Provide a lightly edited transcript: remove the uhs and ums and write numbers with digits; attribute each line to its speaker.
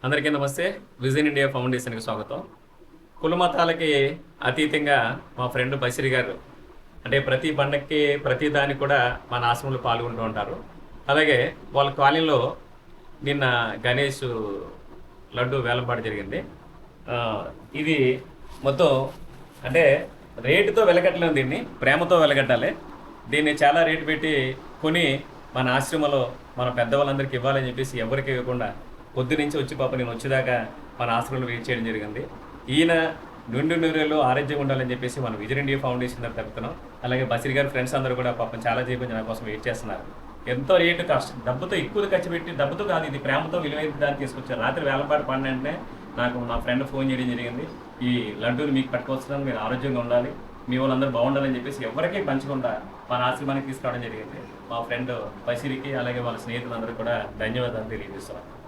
Speaker 1: అందరికీ నమస్తే. Vision India ఫౌండేషన్కి స్వాగతం. కుల మతాలకి అతీతంగా మా ఫ్రెండ్ బసిరి గారు అంటే ప్రతి పండక్కి ప్రతి దానికి కూడా మన ఆశ్రమంలో పాల్గొంటూ ఉంటారు. అలాగే వాళ్ళ కాలనీలో నిన్న గణేష్ లడ్డు వేలంపాట జరిగింది. ఆ, ఇది మొత్తం అంటే రేటుతో వెలగట్టలేము, దీన్ని ప్రేమతో వెలగట్టాలి. దీన్ని చాలా రేటు పెట్టి కొని మన ఆశ్రమంలో మన పెద్దవాళ్ళందరికీ ఇవ్వాలని చెప్పేసి ఎవరికి ఇవ్వకుండా పొద్దు నుంచి వచ్చి పాప నేను వచ్చేదాకా మన ఆశ్రమంలో వెయిట్ చేయడం జరిగింది. ఈయన నిండు నూరేళ్ళు ఆరోగ్యంగా ఉండాలని చెప్పేసి మనం విజన్ ఇండియా ఫౌండేషన్ దగ్గర తప్పుతున్నాం. అలాగే బసిరి గారి ఫ్రెండ్స్ అందరూ కూడా పాపం చాలా సేపు నా కోసం వెయిట్ చేస్తున్నారు. ఎంతో రేటు డబ్బుతో ఎక్కువ ఖర్చు పెట్టి, డబ్బుతో కాదు ఇది ప్రేమతో విలువైన దాన్ని తీసుకొచ్చారు. రాత్రి వేలంపాట పడిన వెంటనే నాకు నా ఫ్రెండ్ ఫోన్ చేయడం జరిగింది. ఈ లడ్డూని మీకు పట్టుకొస్తున్నాను, మీరు ఆరోగ్యంగా ఉండాలి, మీ వాళ్ళందరూ బాగుండాలని చెప్పేసి ఎవరికీ పంచకుండా మన ఆశ్రమానికి తీసుకురావడం జరిగింది. మా ఫ్రెండ్ బసిరికి అలాగే వాళ్ళ స్నేహితులందరూ కూడా ధన్యవాదాలు తెలియజేస్తున్నాను.